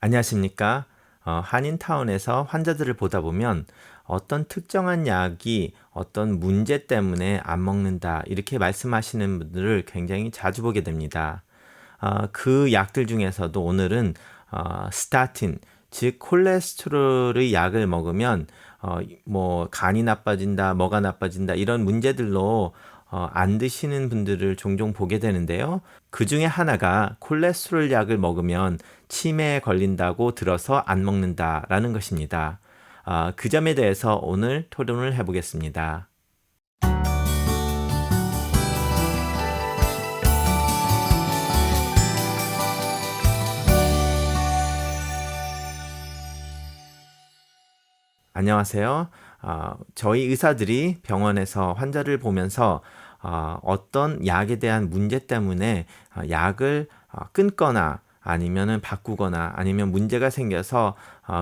안녕하십니까? 한인타운에서 환자들을 보다 보면 어떤 특정한 약이 어떤 문제 때문에 안 먹는다 이렇게 말씀하시는 분들을 굉장히 자주 보게 됩니다. 그 약들 중에서도 오늘은 스타틴, 즉 콜레스테롤의 약을 먹으면 뭐 간이 나빠진다, 뭐가 나빠진다 이런 문제들로 안 드시는 분들을 종종 보게 되는데요. 그 중에 하나가 콜레스테롤 약을 먹으면 치매에 걸린다고 들어서 안 먹는다라는 것입니다. 그 점에 대해서 오늘 토론을 해보겠습니다. 안녕하세요. 저희 의사들이 병원에서 환자를 보면서 어떤 약에 대한 문제 때문에 약을 끊거나 아니면은 바꾸거나 아니면 문제가 생겨서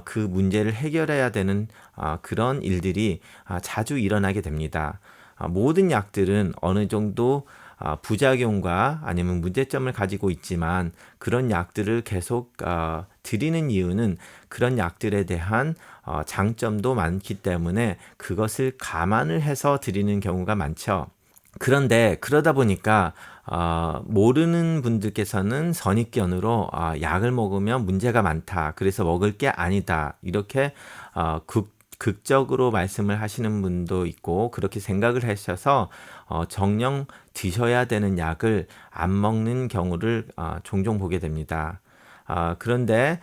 그 문제를 해결해야 되는 그런 일들이 자주 일어나게 됩니다. 모든 약들은 어느 정도 부작용과 아니면 문제점을 가지고 있지만 그런 약들을 계속 드리는 이유는 그런 약들에 대한 장점도 많기 때문에 그것을 감안을 해서 드리는 경우가 많죠. 그런데 그러다 보니까 모르는 분들께서는 선입견으로 약을 먹으면 문제가 많다. 그래서 먹을 게 아니다. 이렇게 극적으로 말씀을 하시는 분도 있고 그렇게 생각을 하셔서 정녕 드셔야 되는 약을 안 먹는 경우를 종종 보게 됩니다. 그런데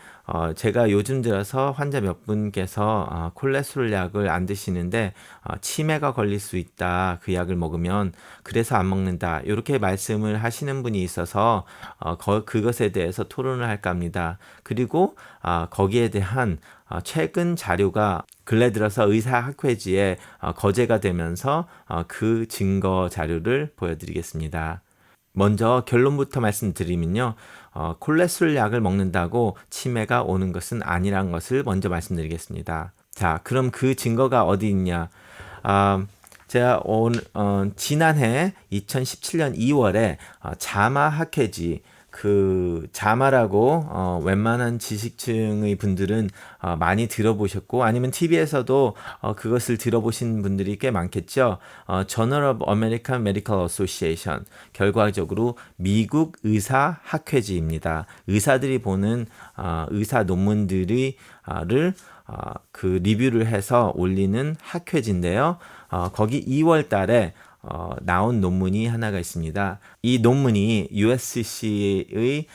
제가 요즘 들어서 환자 몇 분께서 콜레스테롤 약을 안 드시는데 치매가 걸릴 수 있다. 그 약을 먹으면 그래서 안 먹는다. 이렇게 말씀을 하시는 분이 있어서 그것에 대해서 토론을 할까 합니다. 그리고 거기에 대한 최근 자료가 근래 들어서 의사학회지에 거제가 되면서 그 증거 자료를 보여드리겠습니다. 먼저 결론부터 말씀드리면요. 콜레스테롤 약을 먹는다고 치매가 오는 것은 아니란 것을 먼저 말씀드리겠습니다. 자, 그럼 그 증거가 어디 있냐? 제가 지난해 2017년 2월에 자마 학회지 그 자마라고 웬만한 지식층의 분들은 많이 들어보셨고 아니면 TV에서도 그것을 들어보신 분들이 꽤 많겠죠. Journal of American Medical Association 결과적으로 미국 의사 학회지입니다. 의사들이 보는 의사 논문들을 그 리뷰를 해서 올리는 학회지인데요. 거기 2월 달에 나온 논문이 하나가 있습니다. 이 논문이 USC의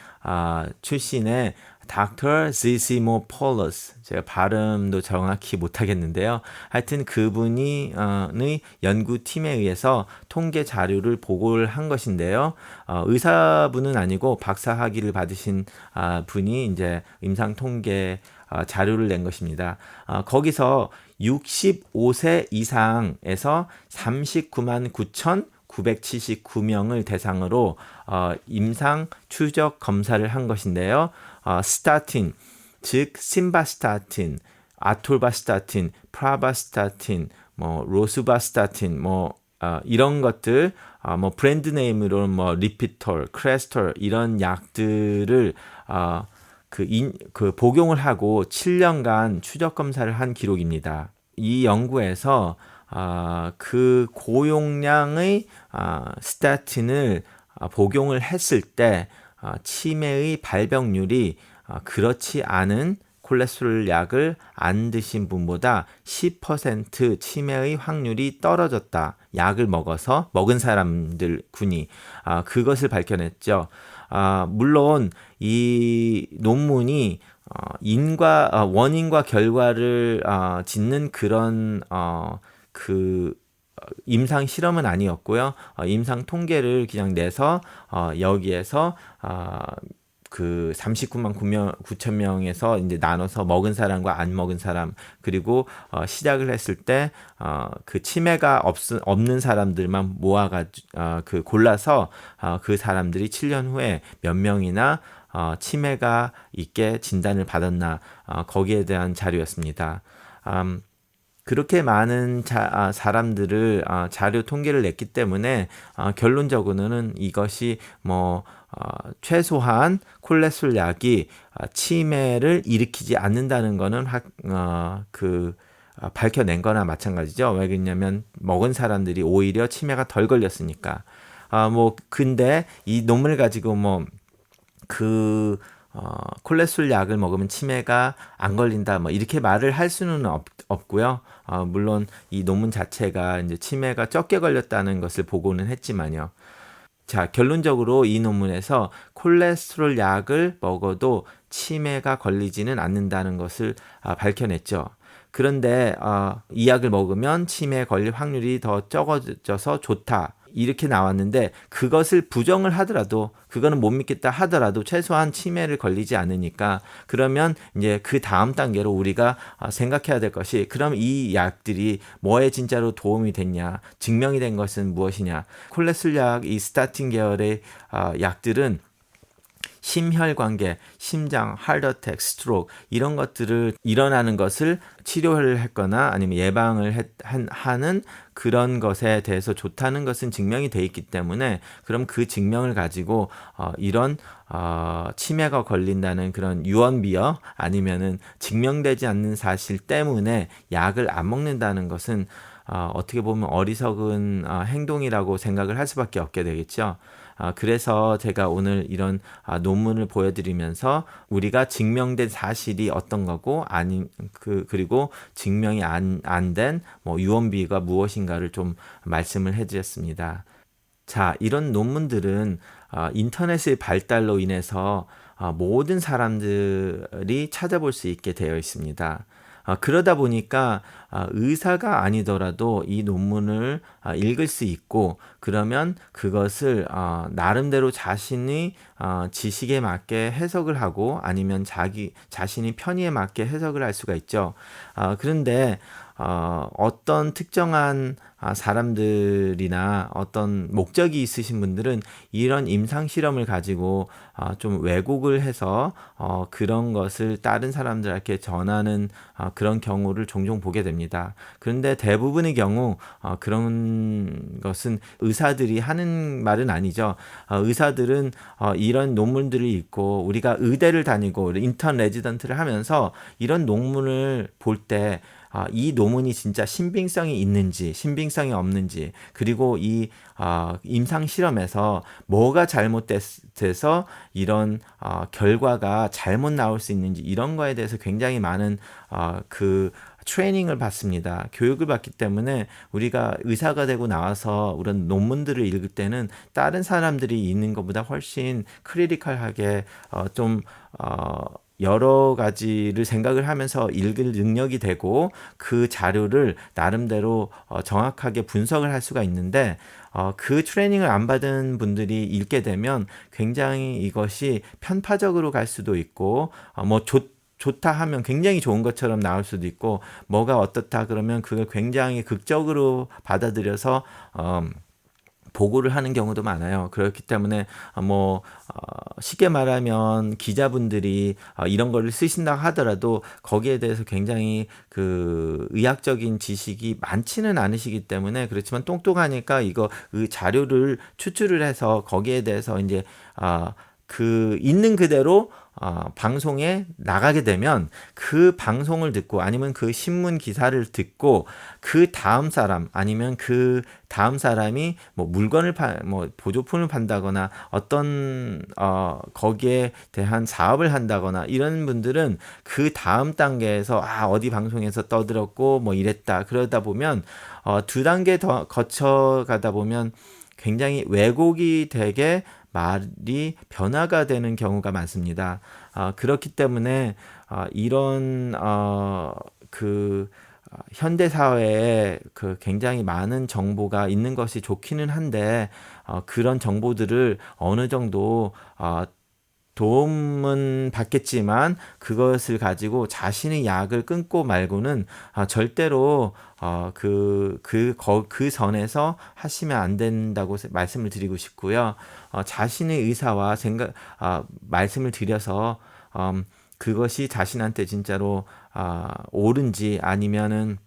출신의 Dr. Zissimopoulos 제가 발음도 정확히 못하겠는데요. 하여튼 그분이 연구팀에 의해서 통계 자료를 보고를 한 것인데요. 의사분은 아니고 박사학위를 받으신 분이 이제 임상 통계 자료를 낸 것입니다. 거기서 65세 이상에서 39만 9,979명을 대상으로 임상 추적 검사를 한 것인데요. 스타틴, 즉 심바스타틴, 아톨바스타틴, 프라바스타틴, 뭐 로스바스타틴, 이런 것들, 브랜드 네임으로는 리피톨, 크레스톨 이런 약들을 복용을 하고 7년간 추적 검사를 한 기록입니다. 이 연구에서 그 고용량의 스타틴을 복용을 했을 때 치매의 발병률이 그렇지 않은 콜레스테롤 약을 안 드신 분보다 10% 치매의 확률이 떨어졌다. 약을 먹은 사람들 군이 그것을 밝혀냈죠. 물론 이 논문이 원인과 결과를 짓는 그런 임상 실험은 아니었고요. 임상 통계를 그냥 내서 여기에서 그 39만 9천 명에서 이제 나눠서 먹은 사람과 안 먹은 사람 그리고 시작을 했을 때 그 치매가 없는 사람들만 골라서 그 사람들이 7년 후에 몇 명이나 치매가 있게 진단을 받았나 거기에 대한 자료였습니다. 그렇게 많은 사람들을 자료 통계를 냈기 때문에 결론적으로는 이것이 최소한 콜레스테롤 약이 치매를 일으키지 않는다는 거는 밝혀낸 거나 마찬가지죠. 왜냐면 먹은 사람들이 오히려 치매가 덜 걸렸으니까. 근데 이 논문을 가지고 콜레스테롤 약을 먹으면 치매가 안 걸린다, 이렇게 말을 할 수는 없고요. 물론 이 논문 자체가 이제 치매가 적게 걸렸다는 것을 보고는 했지만요. 자, 결론적으로 이 논문에서 콜레스테롤 약을 먹어도 치매가 걸리지는 않는다는 것을 밝혀냈죠. 그런데 이 약을 먹으면 치매에 걸릴 확률이 더 적어져서 좋다, 이렇게 나왔는데, 그것을 부정을 하더라도, 그거는 못 믿겠다 하더라도 최소한 치매를 걸리지 않으니까, 그러면 이제 그 다음 단계로 우리가 생각해야 될 것이, 그럼 이 약들이 뭐에 진짜로 도움이 됐냐, 증명이 된 것은 무엇이냐. 콜레스테롤 약, 이 스타틴 계열의 약들은 심혈관계, 심장, 하트어택, 스트로크 이런 것들을 일어나는 것을 치료를 했거나 아니면 예방을 하는 그런 것에 대해서 좋다는 것은 증명이 돼 있기 때문에, 그럼 그 증명을 가지고 이런 치매가 걸린다는 그런 유언비어 아니면은 증명되지 않는 사실 때문에 약을 안 먹는다는 것은 어떻게 보면 어리석은 행동이라고 생각을 할 수밖에 없게 되겠죠. 그래서 제가 오늘 이런 논문을 보여드리면서 우리가 증명된 사실이 어떤 거고 그리고 증명이 안 된 유언비가 무엇인가를 좀 말씀을 해드렸습니다. 자, 이런 논문들은 인터넷의 발달로 인해서 모든 사람들이 찾아볼 수 있게 되어 있습니다. 그러다 보니까 의사가 아니더라도 이 논문을 읽을 수 있고, 그러면 그것을 나름대로 자신이 지식에 맞게 해석을 하고 아니면 자신이 편의에 맞게 해석을 할 수가 있죠. 그런데 어떤 특정한 사람들이나 어떤 목적이 있으신 분들은 이런 임상 실험을 가지고 좀 왜곡을 해서 그런 것을 다른 사람들에게 전하는 그런 경우를 종종 보게 됩니다. 그런데 대부분의 경우 그런 것은 의사들이 하는 말은 아니죠. 의사들은 이런 논문들을 읽고, 우리가 의대를 다니고 인턴 레지던트를 하면서 이런 논문을 볼 때 이 논문이 진짜 신빙성이 있는지 신빙성이 없는지, 그리고 이 임상 실험에서 뭐가 잘못돼서 이런 결과가 잘못 나올 수 있는지, 이런 거에 대해서 굉장히 많은 트레이닝을 받습니다. 교육을 받기 때문에 우리가 의사가 되고 나와서 그런 논문들을 읽을 때는 다른 사람들이 읽는 것보다 훨씬 크리티컬하게 여러 가지를 생각을 하면서 읽을 능력이 되고, 그 자료를 나름대로 정확하게 분석을 할 수가 있는데, 그 트레이닝을 안 받은 분들이 읽게 되면 굉장히 이것이 편파적으로 갈 수도 있고, 좋다 하면 굉장히 좋은 것처럼 나올 수도 있고, 뭐가 어떻다 그러면 그걸 굉장히 극적으로 받아들여서 보고를 하는 경우도 많아요. 그렇기 때문에 쉽게 말하면 기자분들이 이런 거를 쓰신다 하더라도 거기에 대해서 굉장히 그 의학적인 지식이 많지는 않으시기 때문에, 그렇지만 똑똑하니까 그 자료를 추출을 해서 거기에 대해서 이제 그 있는 그대로 방송에 나가게 되면, 그 방송을 듣고 아니면 그 신문 기사를 듣고 그 다음 사람 아니면 그 다음 사람이 물건을 보조품을 판다거나 어떤 거기에 대한 사업을 한다거나, 이런 분들은 그 다음 단계에서 어디 방송에서 떠들었고 이랬다, 그러다 보면 두 단계 더 거쳐가다 보면 굉장히 왜곡이 되게 말이 변화가 되는 경우가 많습니다. 그렇기 때문에 이런 현대 사회에 굉장히 많은 정보가 있는 것이 좋기는 한데, 그런 정보들을 어느 정도 도움은 받겠지만 그것을 가지고 자신의 약을 끊고 말고는 절대로 그 선에서 하시면 안 된다고 말씀을 드리고 싶고요. 자신의 의사와 말씀을 드려서 그것이 자신한테 진짜로 옳은지 아니면은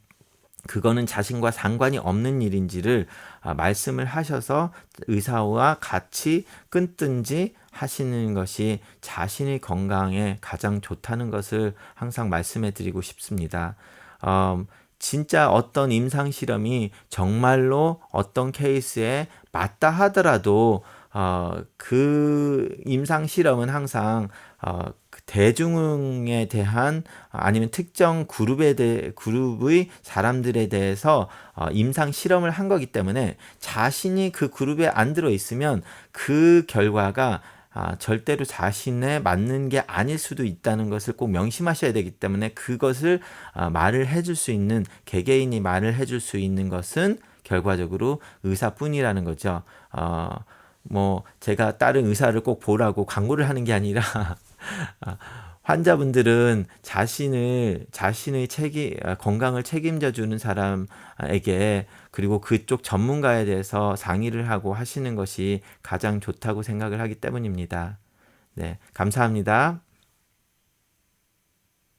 그거는 자신과 상관이 없는 일인지를 말씀을 하셔서 의사와 같이 끊든지 하시는 것이 자신의 건강에 가장 좋다는 것을 항상 말씀해 드리고 싶습니다. 진짜 어떤 임상 실험이 정말로 어떤 케이스에 맞다 하더라도 그 임상 실험은 항상 그 대중에 대한 아니면 특정 그룹의 사람들에 대해서 임상 실험을 한 거기 때문에 자신이 그 그룹에 안 들어 있으면 그 결과가 절대로 자신에 맞는 게 아닐 수도 있다는 것을 꼭 명심하셔야 되기 때문에 그것을 말을 해줄 수 있는 개개인이 말을 해줄 수 있는 것은 결과적으로 의사뿐이라는 거죠. 뭐 제가 다른 의사를 꼭 보라고 광고를 하는 게 아니라 환자분들은 자신의 건강을 책임져 주는 사람에게 그리고 그쪽 전문가에 대해서 상의를 하고 하시는 것이 가장 좋다고 생각을 하기 때문입니다. 네, 감사합니다.